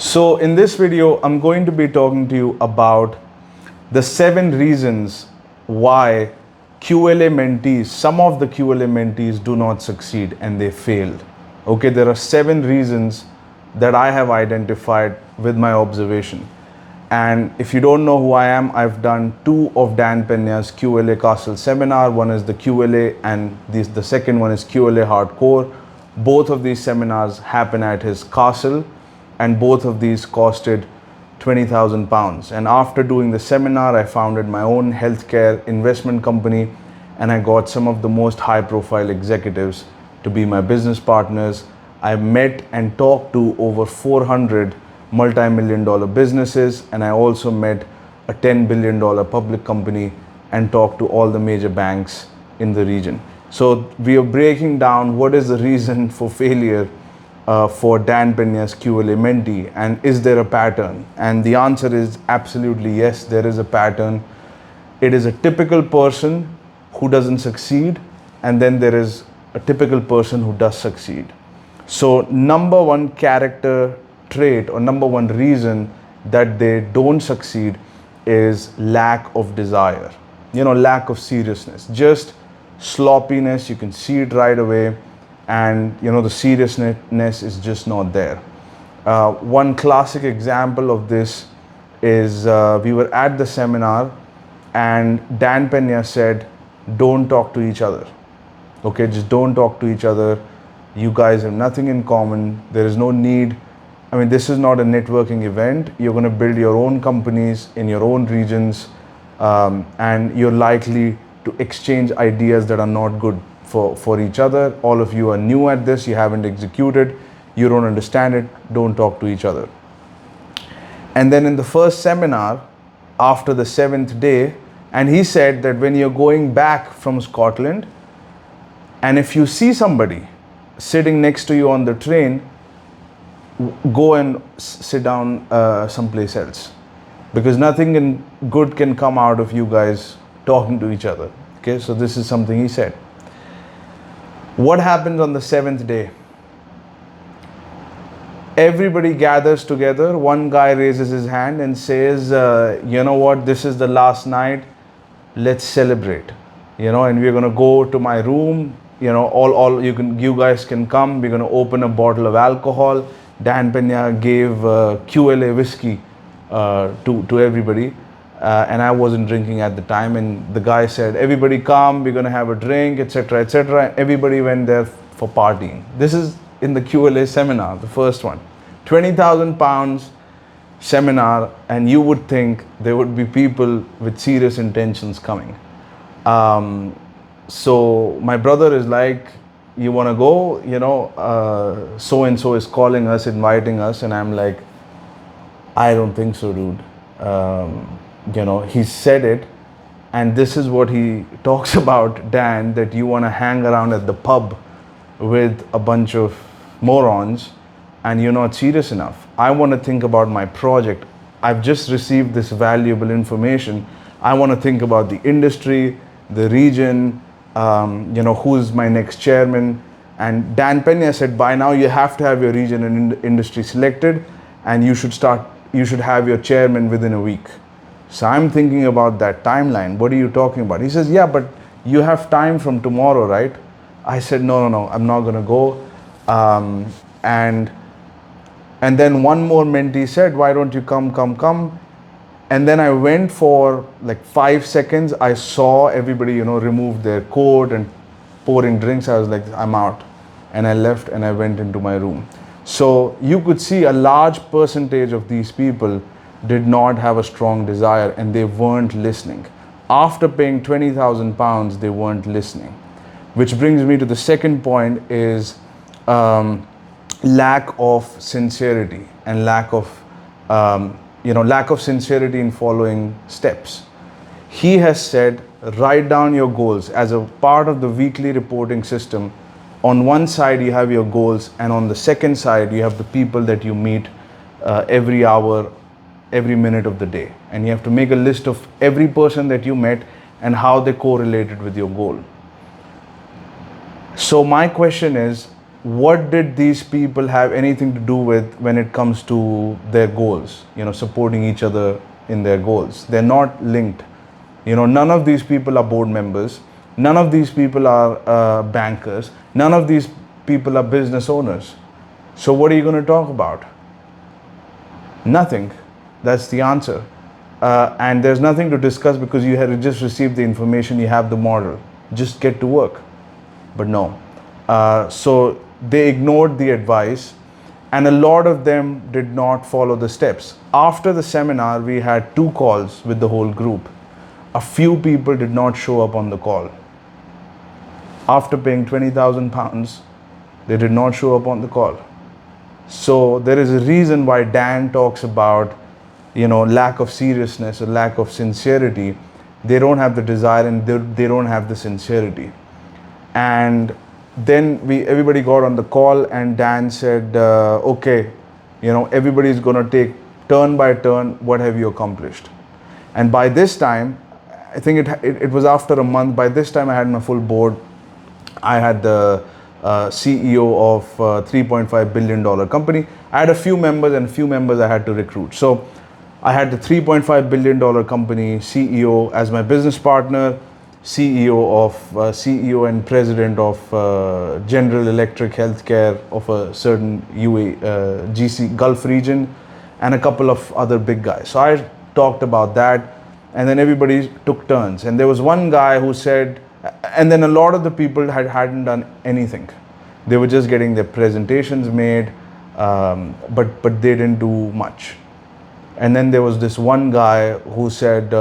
So in this video, I'm going to be talking to you about the 7 reasons why QLA mentees, some of the QLA mentees do not succeed and they failed. Okay, there are 7 reasons that I have identified with my observation. And if you don't know who I am, I've done 2 of Dan Pena's QLA Castle seminar. One is the QLA and the second one is QLA Hardcore. Both of these seminars happen at his castle, and both of these costed £20,000. And after doing the seminar, I founded my own healthcare investment company, and I got some of the most high profile executives to be my business partners. I met and talked to over 400 multi-million dollar businesses, and I also met a $10 billion public company and talked to all the major banks in the region. So we are breaking down what is the reason for failure for Dan Pena's QLA mentee, and is there a pattern? And the answer is absolutely yes, there is a pattern. It is a typical person who doesn't succeed, and then there is a typical person who does succeed. So number one character trait or number one reason that they don't succeed is lack of desire. Lack of seriousness, just sloppiness. You can see it right away, and the seriousness is just not there. One classic example of this is we were at the seminar and Dan Pena said, don't talk to each other. Okay, just don't talk to each other. You guys have nothing in common. There is no need. I mean, this is not a networking event. You're going to build your own companies in your own regions, and you're likely to exchange ideas that are not good for each other. All of you are new at this. You haven't executed. You don't understand it. Don't talk to each other. And then in the first seminar, after the 7th day, and he said that when you're going back from Scotland, and if you see somebody sitting next to you on the train, go and sit down someplace else, because nothing good can come out of you guys talking to each other. Okay, so this is something he said. What happens on the 7th day? Everybody gathers together. One guy raises his hand and says, you know what, this is the last night, let's celebrate. And we're going to go to my room. You guys can come. We're going to open a bottle of alcohol. Dan Pena gave QLA whiskey to everybody, and I wasn't drinking at the time. And the guy said, everybody come, we're going to have a drink, etc., etc. Everybody went there for partying. This is in the QLA seminar, the first one. £20,000 seminar, and you would think there would be people with serious intentions coming. So my brother is like, you want to go? So and so is calling us, inviting us, and I'm like, I don't think so, dude. He said it, and this is what he talks about, Dan, that you want to hang around at the pub with a bunch of morons and you're not serious enough. I want to think about my project. I've just received this valuable information. I want to think about the industry, the region, who's my next chairman. And Dan Pena said, by now you have to have your region and industry selected, and you should have your chairman within a week. So I'm thinking about that timeline. What are you talking about? He says, yeah, but you have time from tomorrow, right? I said, no, I'm not going to go. And then one more mentee said, why don't you come? And then I went for like 5 seconds. I saw everybody, remove their coat and pouring drinks. I was like, I'm out. And I left and I went into my room. So you could see a large percentage of these people did not have a strong desire, and they weren't listening. After paying £20,000, they weren't listening. Which brings me to the second point is lack of sincerity and lack of sincerity in following steps. He has said, write down your goals as a part of the weekly reporting system. On one side, you have your goals, and on the second side, you have the people that you meet every hour, every minute of the day. And you have to make a list of every person that you met and how they correlated with your goal. So my question is, what did these people have anything to do with when it comes to their goals, supporting each other in their goals? They're not linked. None of these people are board members. None of these people are bankers. None of these people are business owners. So what are you going to talk about? Nothing. That's the answer. And there's nothing to discuss because you had just received the information, you have the model. Just get to work. But no. So they ignored the advice, and a lot of them did not follow the steps. After the seminar, we had 2 calls with the whole group. A few people did not show up on the call. After paying £20,000, they did not show up on the call. So there is a reason why Dan talks about, lack of seriousness or lack of sincerity. They don't have the desire and they don't have the sincerity. And then everybody got on the call, and Dan said, okay, everybody's going to take turn by turn, what have you accomplished? And by this time, I think it was after a month, by this time I had my full board. I had the CEO of a $3.5 billion company. I had a few members, and a few members I had to recruit. So I had the $3.5 billion company CEO as my business partner, CEO and president of General Electric Healthcare of a certain GC Gulf region, and a couple of other big guys. So I talked about that, and then everybody took turns. And there was one guy who said, and then a lot of the people hadn't done anything. They were just getting their presentations made, but they didn't do much. And then there was this one guy who said,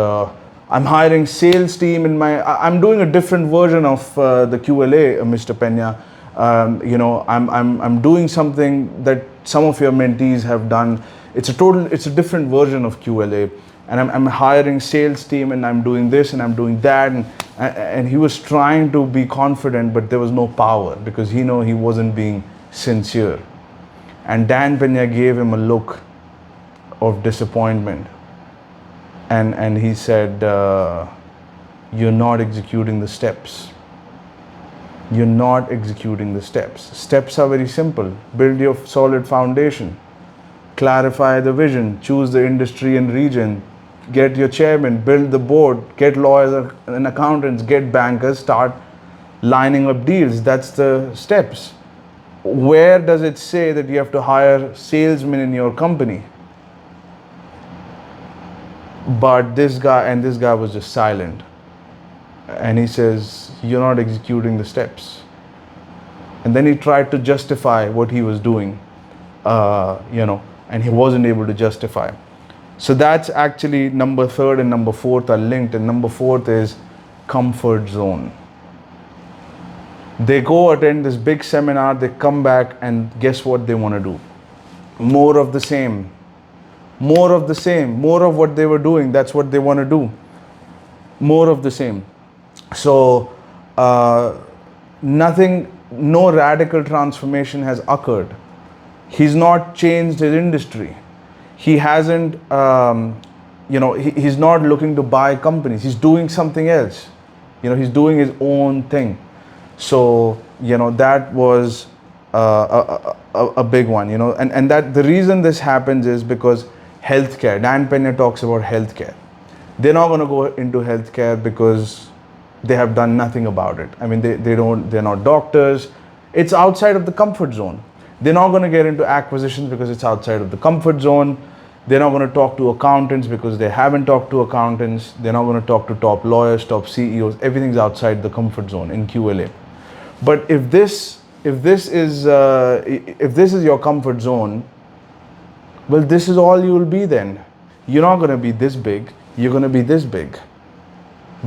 I'm hiring sales team I'm doing a different version of the QLA, Mr. Pena. I'm doing something that some of your mentees have done. It's a different version of QLA. And I'm hiring sales team, and I'm doing this and I'm doing that. And he was trying to be confident, but there was no power because he wasn't being sincere. And Dan Pena gave him a look of disappointment. And he said, you're not executing the steps. You're not executing the steps. Steps are very simple. Build your solid foundation. Clarify the vision. Choose the industry and region. Get your chairman. Build the board. Get lawyers and accountants. Get bankers. Start lining up deals. That's the steps. Where does it say that you have to hire salesmen in your company? But this guy was just silent. And he says, you're not executing the steps. And then he tried to justify what he was doing, and he wasn't able to justify. So that's actually number 3rd and number 4th are linked. And number 4th is comfort zone. They go attend this big seminar, they come back, and guess what they want to do? More of the same. More of the same, more of what they were doing. That's what they want to do. More of the same. So no radical transformation has occurred. He's not changed his industry. He hasn't, he's not looking to buy companies. He's doing something else. He's doing his own thing. So, that was a big one, and that the reason this happens is because healthcare. Dan Pena talks about healthcare. They're not going to go into healthcare because they have done nothing about it. I mean, they're not doctors. It's outside of the comfort zone. They're not going to get into acquisitions because it's outside of the comfort zone. They're not going to talk to accountants because they haven't talked to accountants. They're not going to talk to top lawyers, top CEOs. Everything's outside the comfort zone in QLA. But if this is your comfort zone, well, this is all you will be then. You're not going to be this big. You're going to be this big.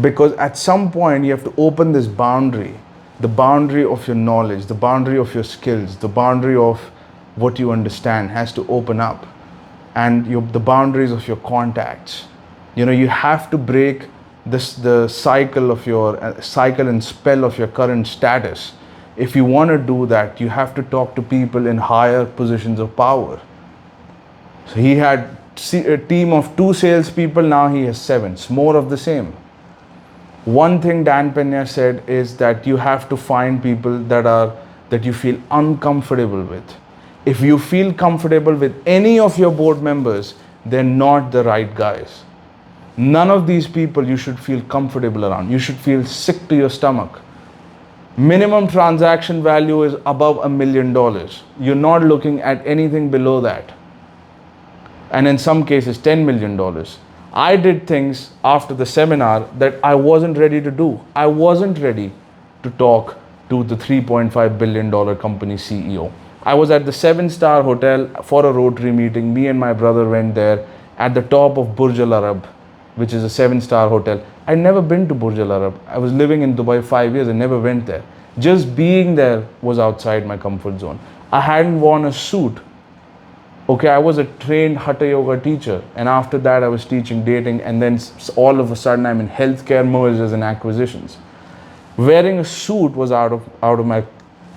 Because at some point you have to open this boundary, the boundary of your knowledge, the boundary of your skills, the boundary of what you understand has to open up, and the boundaries of your contacts. You have to break the cycle of your cycle and spell of your current status. If you want to do that, you have to talk to people in higher positions of power. So he had a team of 2 salespeople, now he has 7. It's more of the same. One thing Dan Pena said is that you have to find people that are that you feel uncomfortable with. If you feel comfortable with any of your board members, they're not the right guys. None of these people you should feel comfortable around. You should feel sick to your stomach. Minimum transaction value is above $1 million. You're not looking at anything below that. And in some cases, $10 million. I did things after the seminar that I wasn't ready to do. I wasn't ready to talk to the $3.5 billion company CEO. I was at the 7-star hotel for a Rotary meeting. Me and my brother went there at the top of Burj Al Arab, which is a 7-star hotel. I'd never been to Burj Al Arab. I was living in Dubai 5 years and never went there. Just being there was outside my comfort zone. I hadn't worn a suit. Okay, I was a trained Hatha Yoga teacher, and after that I was teaching dating, and then all of a sudden I'm in healthcare mergers and acquisitions. Wearing a suit was out of my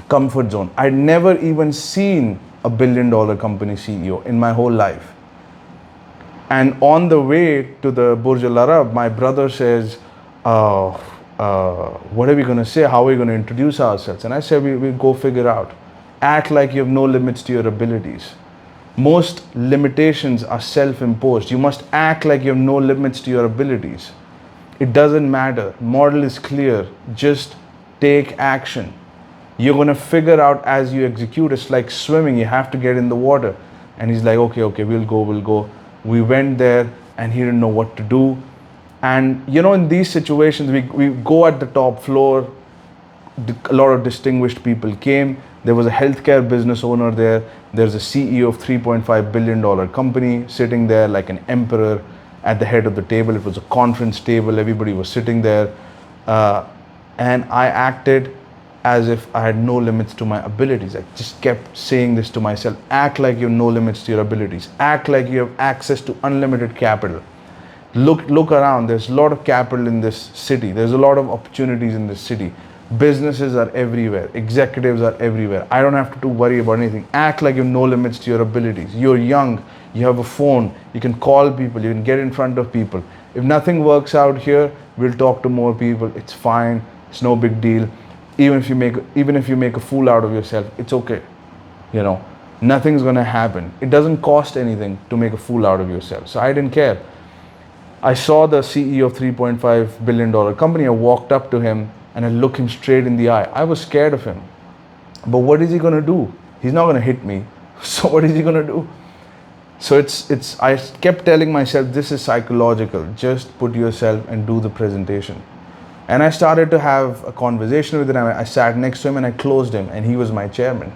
comfort zone. I'd never even seen a $1 billion company CEO in my whole life. And on the way to the Burj Al Arab, my brother says, what are we going to say? How are we going to introduce ourselves? And I said, we go figure out. Act like you have no limits to your abilities. Most limitations are self-imposed. You must act like you have no limits to your abilities. It doesn't matter. Model is clear. Just take action. You're going to figure out as you execute. It's like swimming. You have to get in the water. And he's like, okay, we'll go. We went there and he didn't know what to do. And in these situations, we go at the top floor. A lot of distinguished people came. There was a healthcare business owner there. There's a CEO of $3.5 billion company sitting there like an emperor at the head of the table. It was a conference table. Everybody was sitting there. And I acted as if I had no limits to my abilities. I just kept saying this to myself. Act like you have no limits to your abilities. Act like you have access to unlimited capital. Look around. There's a lot of capital in this city. There's a lot of opportunities in this city. Businesses are everywhere. Executives are everywhere. I don't have to worry about anything. Act like you have no limits to your abilities. You're young. You have a phone. You can call people. You can get in front of people. If nothing works out here, we'll talk to more people. It's fine. It's no big deal. Even if you make a fool out of yourself, it's okay. Nothing's gonna happen. It doesn't cost anything to make a fool out of yourself. So I didn't care. I saw the CEO of $3.5 billion company. I walked up to him and I looked him straight in the eye. I was scared of him. But what is he gonna do? He's not gonna hit me. So what is he gonna do? So I kept telling myself, this is psychological. Just put yourself and do the presentation. And I started to have a conversation with him. I sat next to him and I closed him, and he was my chairman.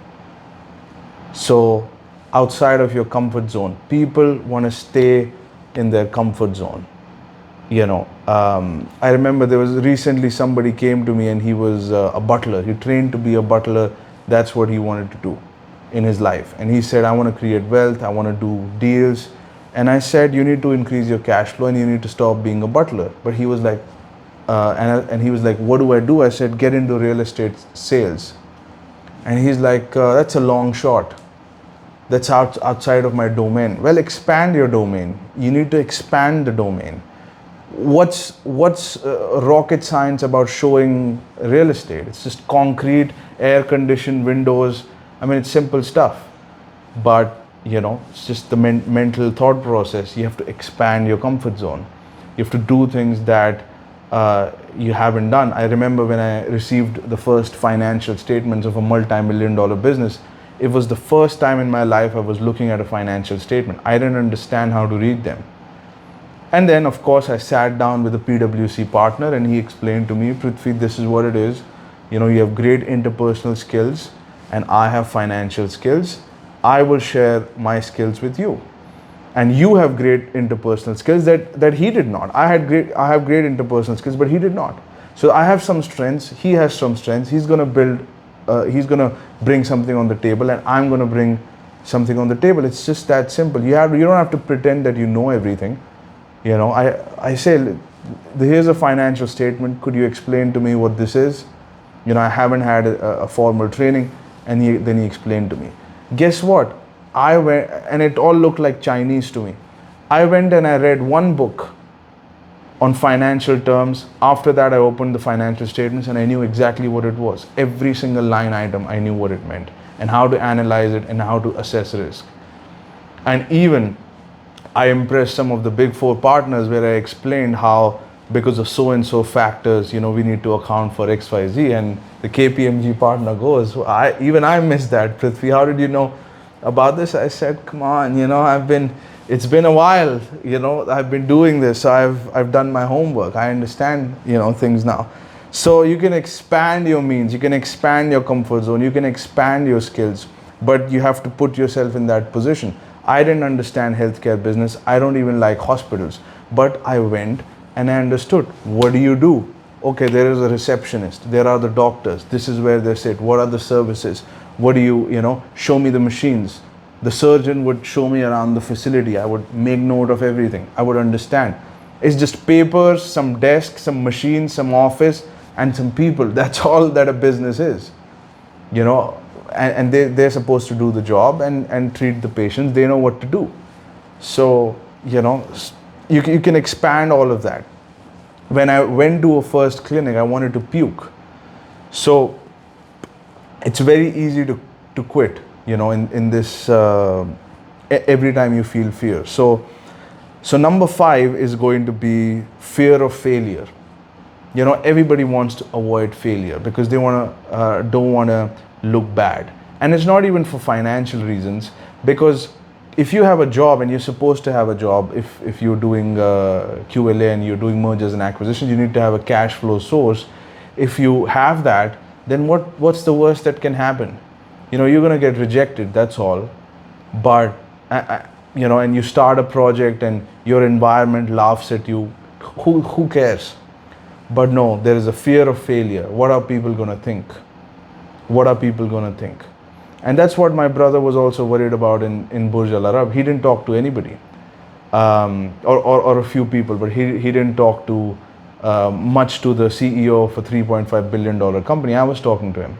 So outside of your comfort zone, people want to stay in their comfort zone. I remember there was recently somebody came to me and he was a butler. He trained to be a butler. That's what he wanted to do in his life. And he said, I want to create wealth. I want to do deals. And I said, you need to increase your cash flow and you need to stop being a butler. But he was like, and he was like, what do? I said, get into real estate sales. And he's like, that's a long shot. That's outside of my domain. Well, expand your domain. You need to expand the domain. What's rocket science about showing real estate? It's just concrete, air-conditioned windows. I mean, it's simple stuff. But, it's just the mental thought process. You have to expand your comfort zone. You have to do things that you haven't done. I remember when I received the first financial statements of a multi-million-dollar business, it was the first time in my life I was looking at a financial statement. I didn't understand how to read them. And then, of course, I sat down with a PwC partner and he explained to me, Prithvi, this is what it is. You have great interpersonal skills and I have financial skills. I will share my skills with you. And you have great interpersonal skills that he did not. I have great interpersonal skills, but he did not. So I have some strengths. He has some strengths. He's going to bring something on the table, and I'm going to bring something on the table. It's just that simple. You don't have to pretend that you know everything. I say, here's a financial statement. Could you explain to me what this is? I haven't had a formal training, and then he explained to me. Guess what? I went, and it all looked like Chinese to me. I went and I read one book on financial terms. After that, I opened the financial statements and I knew exactly what it was. Every single line item, I knew what it meant and how to analyze it and how to assess risk. And even I impressed some of the big four partners where I explained how, because of so and so factors, we need to account for X, Y, Z. And the KPMG partner goes, I missed that, Prithvi. How did you know about this? I said, come on, it's been a while, I've been doing this. So I've done my homework. I understand, things now. So you can expand your means, you can expand your comfort zone, you can expand your skills, but you have to put yourself in that position. I didn't understand healthcare business. I don't even like hospitals, but I went and I understood. What do you do? Okay, there is a receptionist. There are the doctors. This is where they sit. What are the services? What do you show me the machines. The surgeon would show me around the facility. I would make note of everything. I would understand. It's just papers, some desks, some machines, some office, and some people. That's all that a business is. And they're supposed to do the job and treat the patients. They know what to do. So, you can expand all of that. When I went to a first clinic, I wanted to puke. So it's very easy to quit, in this, every time you feel fear. So number 5 is going to be fear of failure. Everybody wants to avoid failure because they don't want to look bad. And it's not even for financial reasons, because if you have a job and you're supposed to have a job, if you're doing QLA and you're doing mergers and acquisitions, you need to have a cash flow source. If you have that, then what's the worst that can happen? You're going to get rejected, that's all. But and you start a project and your environment laughs at you, who cares? But no, there is a fear of failure. What are people going to think? What are people going to think? And that's what my brother was also worried about in Burj Al Arab. He didn't talk to anybody, or a few people, but he didn't talk to much to the CEO of a $3.5 billion company. I was talking to him.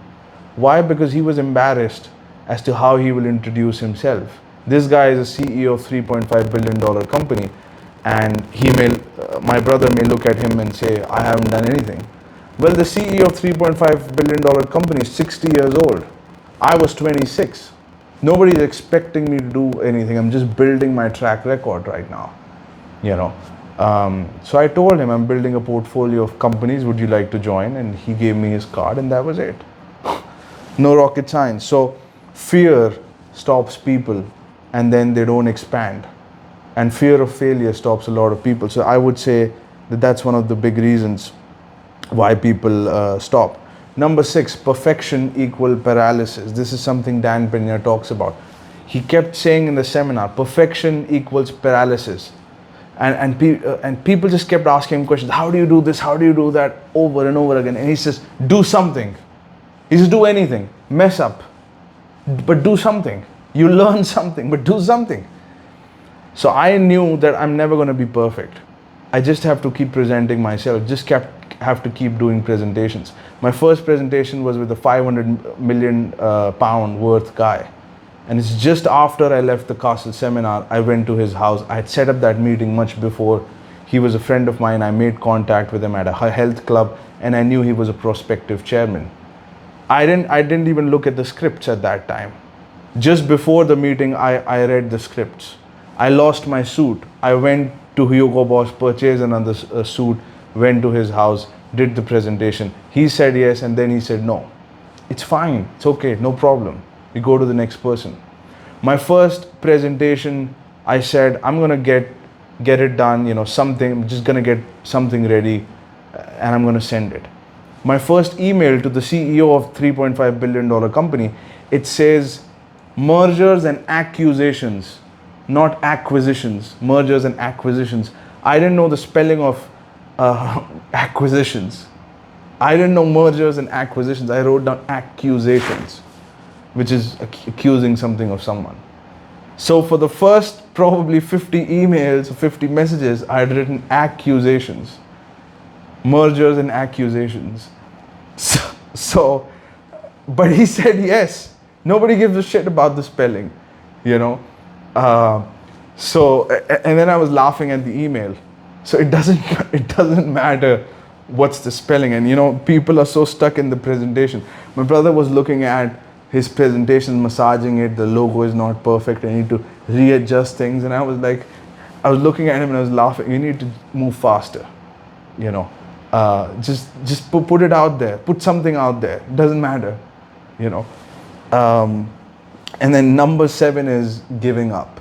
Why? Because he was embarrassed as to how he will introduce himself. This guy is a CEO of $3.5 billion company, and my brother may look at him and say, I haven't done anything. Well, the CEO of $3.5 billion company is 60 years old. I was 26. Nobody is expecting me to do anything. I'm just building my track record right now. So I told him I'm building a portfolio of companies. Would you like to join? And he gave me his card, and that was it. No rocket science. So fear stops people, and then they don't expand. And fear of failure stops a lot of people. So I would say that's one of the big reasons why people stop. Number 6, perfection equal paralysis. This is something Dan Pena talks about. He kept saying in the seminar, perfection equals paralysis. And people just kept asking him questions. How do you do this? How do you do that? Over and over again. And he says, do something. He says, do anything. Mess up. But do something. You learn something, but do something. So I knew that I'm never going to be perfect. I just have to keep presenting myself. Have to keep doing presentations. My first presentation was with a 500 million pound worth guy. And it's just after I left the Castle seminar, I went to his house. I had set up that meeting much before. He was a friend of mine. I made contact with him at a health club, and I knew he was a prospective chairman. I didn't even look at the scripts at that time. Just before the meeting, I read the scripts. I lost my suit. I went to Hugo Boss, purchased another suit, went to his house, did the presentation. He said yes, and then he said no. It's fine. It's okay. No problem. We go to the next person. My first presentation, I said, I'm going to get it done, something. I'm just going to get something ready, and I'm going to send it. My first email to the CEO of $3.5 billion company, it says mergers and accusations, not acquisitions. Mergers and acquisitions. I didn't know the spelling of acquisitions. I didn't know mergers and acquisitions. I wrote down accusations, which is accusing something of someone. So for the first probably 50 emails or 50 messages, I had written accusations, mergers and accusations. So, but he said yes. Nobody gives a shit about the spelling, So, and then I was laughing at the email. So it doesn't it doesn't matter what's the spelling. And you know, people are so stuck in the presentation. My brother was looking at his presentation, massaging it. The logo is not perfect. I need to readjust things. And I was like, I was looking at him and I was laughing. You need to move faster. You know, just put it out there. Put something out there. It doesn't matter. You know. And then number 7 is giving up.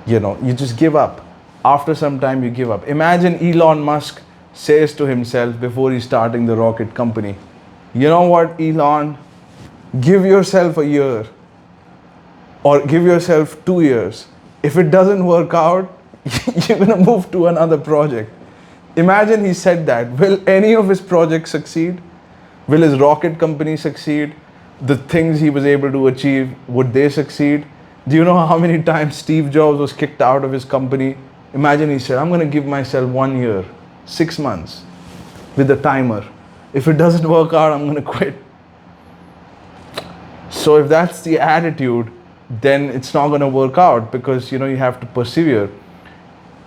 You know, you just give up. After some time, you give up. Imagine Elon Musk says to himself before he's starting the rocket company, you know what, Elon, give yourself a year or give yourself 2 years. If it doesn't work out, you're going to move to another project. Imagine he said that. Will any of his projects succeed? Will his rocket company succeed? The things he was able to achieve, would they succeed? Do you know how many times Steve Jobs was kicked out of his company? Imagine he said, I'm going to give myself 1 year, 6 months with a timer. If it doesn't work out, I'm going to quit. So if that's the attitude, then it's not going to work out, because you know, you have to persevere.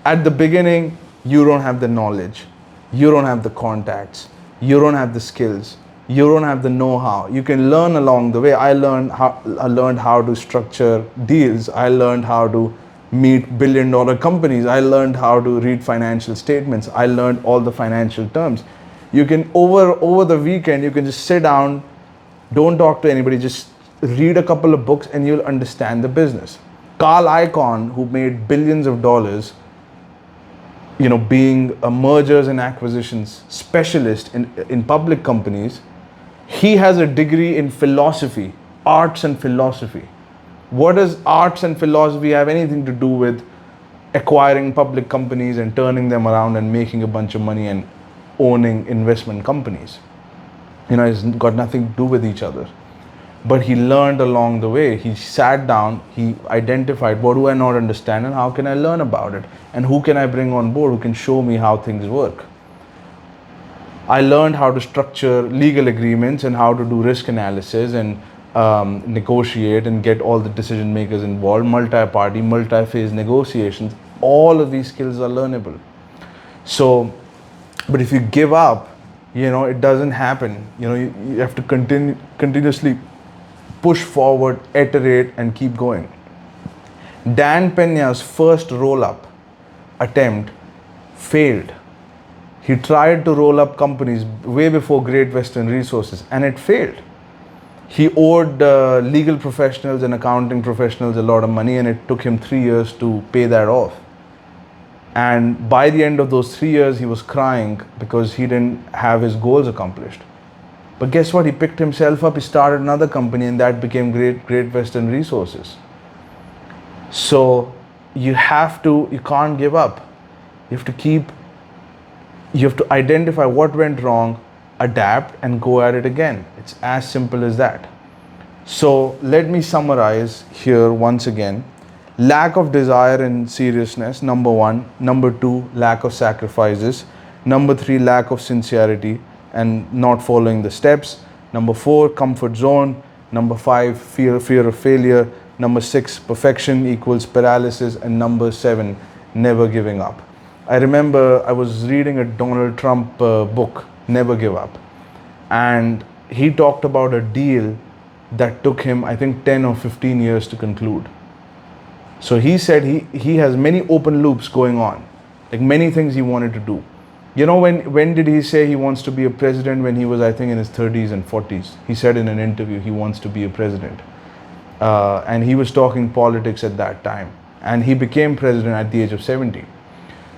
At the beginning, you don't have the knowledge, you don't have the contacts, you don't have the skills, you don't have the know-how. You can learn along the way. I learned how to structure deals. I learned how to meet billion-dollar companies. I learned how to read financial statements. I learned all the financial terms. You can over the weekend, you can just sit down, don't talk to anybody, just read a couple of books and you'll understand the business. Carl Icahn, who made billions of dollars, you know, being a mergers and acquisitions specialist in public companies, he has a degree in philosophy, arts and philosophy. What does arts and philosophy have anything to do with acquiring public companies and turning them around and making a bunch of money and owning investment companies? You know, it's got nothing to do with each other. But he learned along the way. He sat down, he identified, what do I not understand and how can I learn about it? And who can I bring on board who can show me how things work? I learned how to structure legal agreements and how to do risk analysis and negotiate and get all the decision makers involved, multi-party, multi-phase negotiations. All of these skills are learnable. So, but if you give up, you know, it doesn't happen. You know, you have to continuously push forward, iterate, and keep going. Dan Pena's first roll-up attempt failed. He tried to roll up companies way before Great Western Resources, and it failed. He owed legal professionals and accounting professionals a lot of money, and it took him 3 years to pay that off. And by the end of those 3 years, he was crying because he didn't have his goals accomplished. But guess what? He picked himself up, he started another company, and that became Great Western Resources. So you can't give up. You have to identify what went wrong, adapt, and go at it again. It's as simple as that. So let me summarize here once again. Lack of desire and seriousness, number 1. Number 2, lack of sacrifices. Number 3, lack of sincerity and not following the steps. Number 4, comfort zone. Number 5, fear of failure. Number 6, perfection equals paralysis. And number 7, never giving up. I remember I was reading a Donald Trump book, Never Give Up. And he talked about a deal that took him, I think, 10 or 15 years to conclude. So he said he has many open loops going on, like many things he wanted to do. You know, when did he say he wants to be a president? When he was, I think, in his 30s and 40s. He said in an interview he wants to be a president. And he was talking politics at that time. And he became president at the age of 70.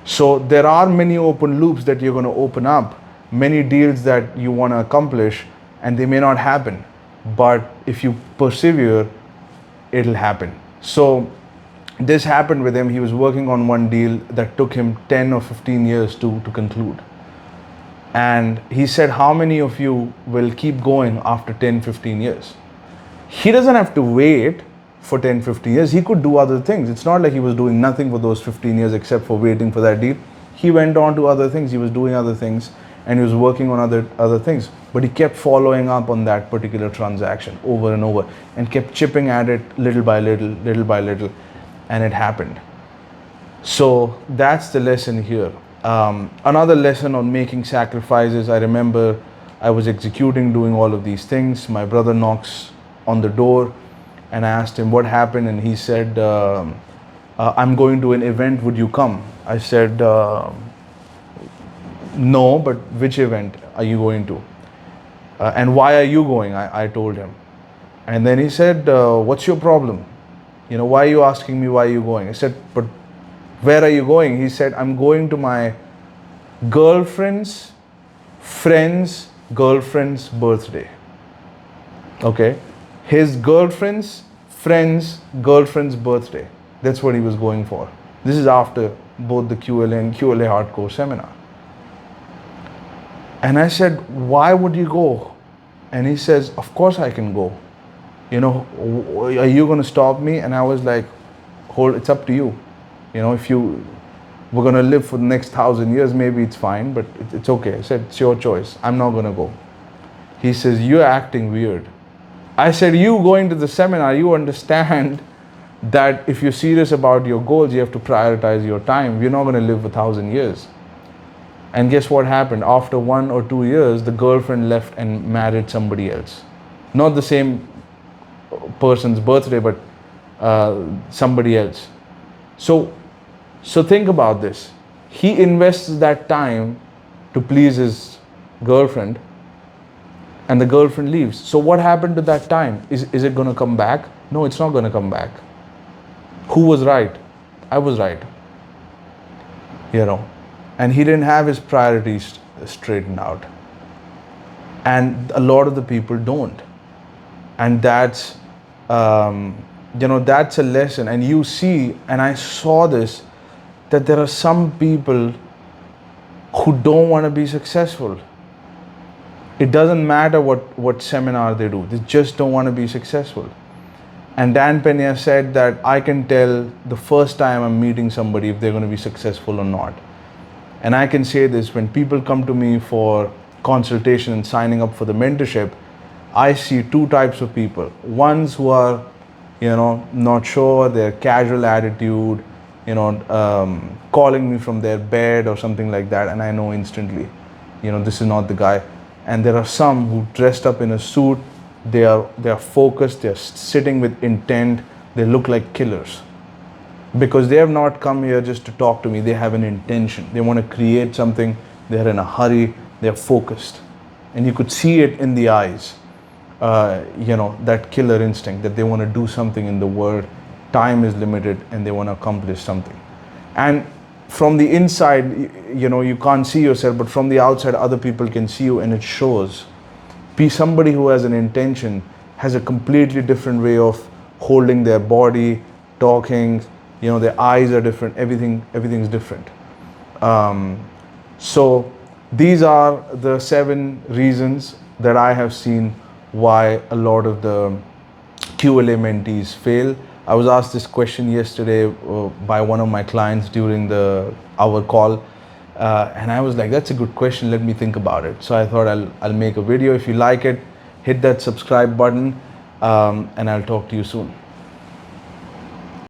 So there are many open loops that you're going to open up, many deals that you want to accomplish, and they may not happen. But if you persevere, it'll happen. So this happened with him. He was working on one deal that took him 10 or 15 years to conclude. And he said, how many of you will keep going after 10, 15 years? He doesn't have to wait for 10, 15 years. He could do other things. It's not like he was doing nothing for those 15 years except for waiting for that deal. He went on to other things. He was doing other things and he was working on other things. But he kept following up on that particular transaction over and over and kept chipping at it little by little, little by little. And it happened. So that's the lesson here. Another lesson on making sacrifices. I remember I was executing, doing all of these things. My brother knocks on the door, and I asked him what happened, and he said, "I'm going to an event. Would you come?" I said, "No, but which event are you going to? And why are you going?" I told him, and then he said, "What's your problem? Why are you asking me why are you going?" I said, "But where are you going?" He said, "I'm going to my girlfriend's girlfriend's birthday." Okay. His friend's girlfriend's birthday. That's what he was going for. This is after both the QLA and QLA hardcore seminar. And I said, "Why would you go?" And he says, "Of course I can go. Are you going to stop me?" And I was like, it's up to you. If we're going to live for the next 1,000 years, maybe it's fine, but it's okay. I said, "It's your choice. I'm not going to go." He says, "You're acting weird." I said, "You going to the seminar, you understand that if you're serious about your goals, you have to prioritize your time. We're not going to live for 1,000 years. And guess what happened? After 1 or 2 years, the girlfriend left and married somebody else. Not the same person's birthday, but somebody else. So think about this. He invests that time to please his girlfriend, and the girlfriend leaves. So what happened to that time? Is it going to come back? No, it's not going to come back. Who was right? I was right. And he didn't have his priorities straightened out. And a lot of the people don't. And that's that's a lesson. And you see, and I saw this, that there are some people who don't want to be successful. It doesn't matter what seminar they do. They just don't want to be successful. And Dan Pena said that I can tell the first time I'm meeting somebody if they're going to be successful or not. And I can say this, when people come to me for consultation and signing up for the mentorship, I see two types of people. Ones who are, not sure, their casual attitude, calling me from their bed or something like that, and I know instantly, this is not the guy. And there are some who dressed up in a suit, they are focused, they are sitting with intent, they look like killers. Because they have not come here just to talk to me, they have an intention. They want to create something, they're in a hurry, they're focused. And you could see it in the eyes, that killer instinct, that they want to do something in the world. Time is limited and they want to accomplish something. And from the inside, you can't see yourself, but from the outside, other people can see you, and it shows. Somebody who has an intention has a completely different way of holding their body, talking, their eyes are different, everything's different. So these are the 7 reasons that I have seen why a lot of the QLA mentees fail. I was asked this question yesterday by one of my clients during our call, and I was like, "That's a good question. Let me think about it." So I thought I'll make a video. If you like it, hit that subscribe button, and I'll talk to you soon.